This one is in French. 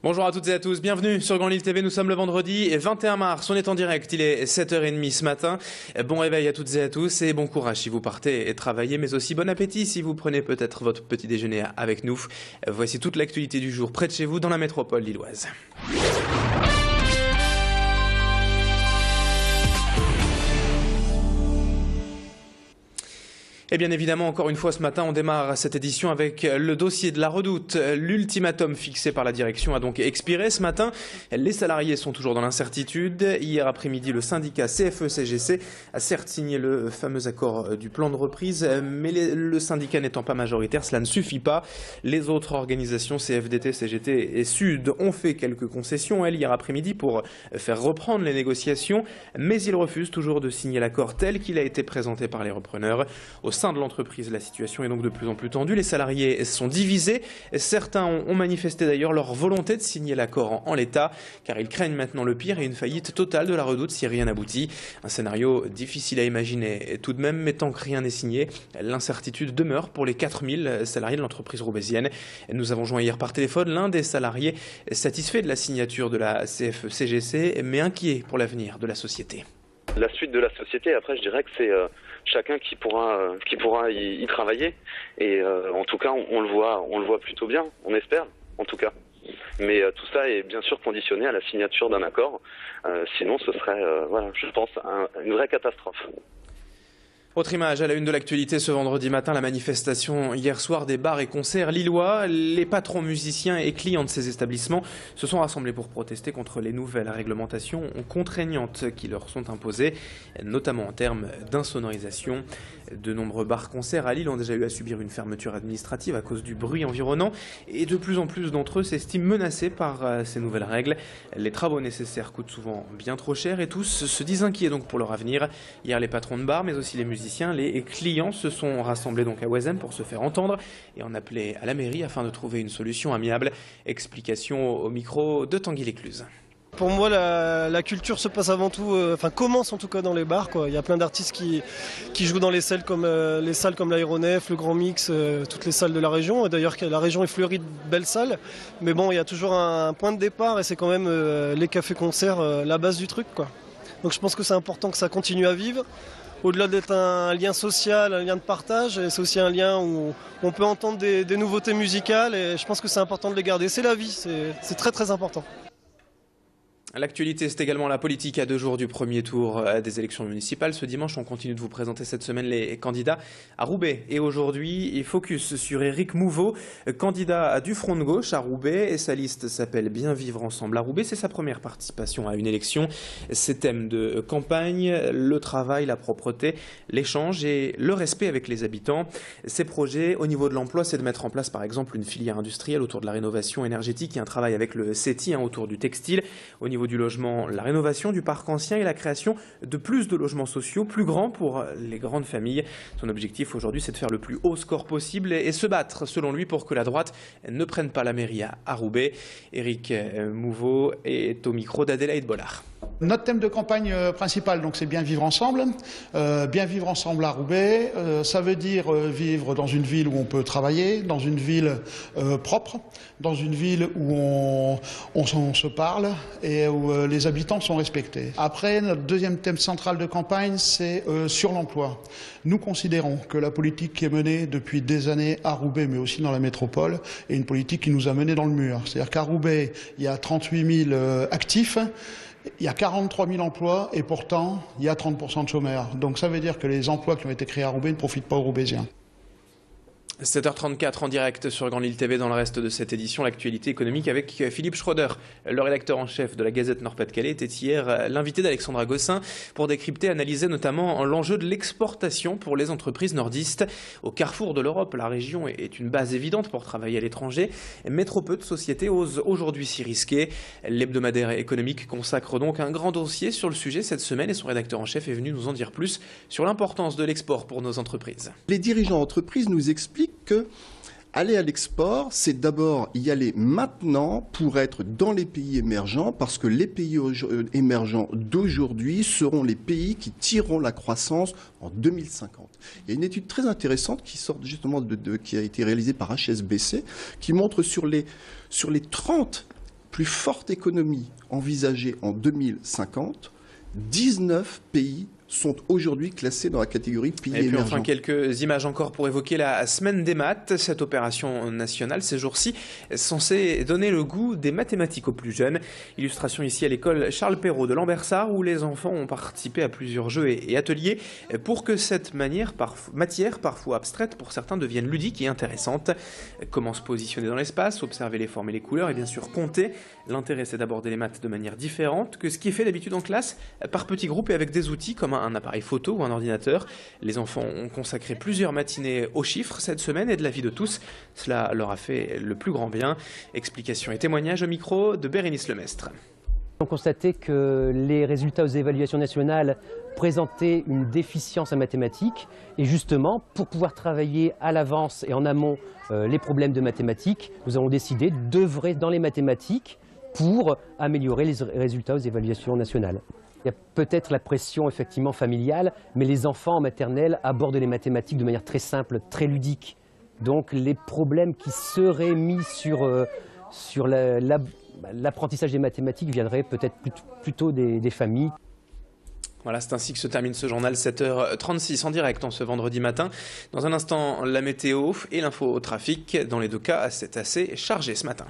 Bonjour à toutes et à tous, bienvenue sur Grand Lille TV, nous sommes le vendredi 21 mars, on est en direct, il est 7h30 ce matin. Bon réveil à toutes et à tous et bon courage si vous partez et travaillez, mais aussi bon appétit si vous prenez peut-être votre petit déjeuner avec nous. Voici toute l'actualité du jour près de chez vous dans la métropole lilloise. Et bien évidemment, encore une fois ce matin, on démarre cette édition avec le dossier de la Redoute. L'ultimatum fixé par la direction a donc expiré ce matin. Les salariés sont toujours dans l'incertitude. Hier après-midi, le syndicat CFE-CGC a certes signé le fameux accord du plan de reprise, mais le syndicat n'étant pas majoritaire, cela ne suffit pas. Les autres organisations, CFDT, CGT et Sud, ont fait quelques concessions, hier après-midi, pour faire reprendre les négociations, mais ils refusent toujours de signer l'accord tel qu'il a été présenté par les repreneurs. Au sein de l'entreprise, la situation est donc de plus en plus tendue. Les salariés sont divisés. Certains ont manifesté d'ailleurs leur volonté de signer l'accord en l'état, car ils craignent maintenant le pire et une faillite totale de la Redoute si rien n'aboutit. Un scénario difficile à imaginer tout de même, mais tant que rien n'est signé, l'incertitude demeure pour les 4000 salariés de l'entreprise roubaisienne. Nous avons joint hier par téléphone l'un des salariés satisfait de la signature de la CFE-CGC, mais inquiet pour l'avenir de la société. La suite de la société, après, je dirais que c'est chacun qui pourra y travailler. Et en tout cas, on le voit plutôt bien, on espère, en tout cas. Mais tout ça est bien sûr conditionné à la signature d'un accord. Sinon, ce serait, voilà, je pense, une vraie catastrophe. Autre image à la une de l'actualité ce vendredi matin, la manifestation hier soir des bars et concerts lillois. Les patrons musiciens et clients de ces établissements se sont rassemblés pour protester contre les nouvelles réglementations contraignantes qui leur sont imposées, notamment en termes d'insonorisation. De nombreux bars-concerts à Lille ont déjà eu à subir une fermeture administrative à cause du bruit environnant et de plus en plus d'entre eux s'estiment menacés par ces nouvelles règles. Les travaux nécessaires coûtent souvent bien trop cher et tous se disent inquiets donc pour leur avenir. Hier, les patrons de bars mais aussi les musiciens, les clients se sont rassemblés donc à Ouessem pour se faire entendre et en appeler à la mairie afin de trouver une solution amiable. Explication au micro de Tanguy Lécluse. Pour moi, la culture se passe avant tout, commence en tout cas dans les bars, quoi. Il y a plein d'artistes qui jouent dans les salles comme l'Aéronef, le Grand Mix, toutes les salles de la région. D'ailleurs, la région est fleurie de belles salles. Mais bon, il y a toujours un point de départ et c'est quand même les cafés-concerts la base du truc, quoi. Donc je pense que c'est important que ça continue à vivre. Au-delà d'être un lien social, un lien de partage, c'est aussi un lien où on peut entendre des nouveautés musicales et je pense que c'est important de les garder. C'est la vie, c'est très très important. L'actualité, c'est également la politique à 2 jours du premier tour des élections municipales. Ce dimanche, on continue de vous présenter cette semaine les candidats à Roubaix. Et aujourd'hui, il focus sur Éric Mouveau, candidat du Front de gauche à Roubaix. Et sa liste s'appelle Bien vivre ensemble à Roubaix. C'est sa première participation à une élection. Ses thèmes de campagne, le travail, la propreté, l'échange et le respect avec les habitants. Ses projets au niveau de l'emploi, c'est de mettre en place par exemple une filière industrielle autour de la rénovation énergétique et un travail avec le CETI autour du textile. Au niveau du logement, la rénovation du parc ancien et la création de plus de logements sociaux, plus grands pour les grandes familles. Son objectif aujourd'hui, c'est de faire le plus haut score possible et se battre, selon lui, pour que la droite ne prenne pas la mairie à Roubaix. Éric Mouveau est au micro d'Adélaïde Bollard. Notre thème de campagne principal, donc, c'est bien vivre ensemble. Bien vivre ensemble à Roubaix, ça veut dire vivre dans une ville où on peut travailler, dans une ville propre, dans une ville où on se parle et où les habitants sont respectés. Après, notre deuxième thème central de campagne, c'est sur l'emploi. Nous considérons que la politique qui est menée depuis des années à Roubaix, mais aussi dans la métropole, est une politique qui nous a menés dans le mur. C'est-à-dire qu'à Roubaix, il y a 38 000 actifs. Il y a 43 000 emplois et pourtant, il y a 30% de chômeurs. Donc ça veut dire que les emplois qui ont été créés à Roubaix ne profitent pas aux Roubaisiens. 7h34 en direct sur Grand Lille TV. Dans le reste de cette édition, l'actualité économique avec Philippe Schroeder, le rédacteur en chef de la Gazette Nord-Pas-de-Calais, était hier l'invité d'Alexandra Gossin pour décrypter, analyser notamment l'enjeu de l'exportation pour les entreprises nordistes. Au carrefour de l'Europe, la région est une base évidente pour travailler à l'étranger, mais trop peu de sociétés osent aujourd'hui s'y risquer. L'hebdomadaire économique consacre donc un grand dossier sur le sujet cette semaine et son rédacteur en chef est venu nous en dire plus sur l'importance de l'export pour nos entreprises. Les dirigeants d'entreprise nous expliquent que aller à l'export, c'est d'abord y aller maintenant pour être dans les pays émergents, parce que les pays émergents d'aujourd'hui seront les pays qui tireront la croissance en 2050. Il y a une étude très intéressante qui sort justement qui a été réalisée par HSBC, qui montre sur les 30 plus forte économie envisagée en 2050, 19 pays sont aujourd'hui classés dans la catégorie pays émergents. Et puis enfin quelques images encore pour évoquer la semaine des maths, cette opération nationale ces jours-ci censée donner le goût des mathématiques aux plus jeunes. Illustration ici à l'école Charles Perrault de Lambersart où les enfants ont participé à plusieurs jeux et ateliers pour que cette matière parfois abstraite pour certains devienne ludique et intéressante. Comment se positionner dans l'espace, observer les formes et les couleurs et bien sûr compter. L'intérêt c'est d'aborder les maths de manière différente que ce qui est fait d'habitude en classe par petits groupes et avec des outils comme un appareil photo ou un ordinateur. Les enfants ont consacré plusieurs matinées aux chiffres cette semaine et de la vie de tous. Cela leur a fait le plus grand bien. Explications et témoignages au micro de Bérénice Lemestre. On constatait que les résultats aux évaluations nationales présentaient une déficience en mathématiques et justement pour pouvoir travailler à l'avance et en amont les problèmes de mathématiques, nous avons décidé d'œuvrer dans les mathématiques pour améliorer les résultats aux évaluations nationales. Il y a peut-être la pression effectivement familiale, mais les enfants en maternelle abordent les mathématiques de manière très simple, très ludique. Donc les problèmes qui seraient mis sur l'apprentissage des mathématiques viendraient peut-être plutôt des familles. Voilà, c'est ainsi que se termine ce journal 7h36 en direct en ce vendredi matin. Dans un instant, la météo et l'info au trafic. Dans les deux cas, c'est assez chargé ce matin.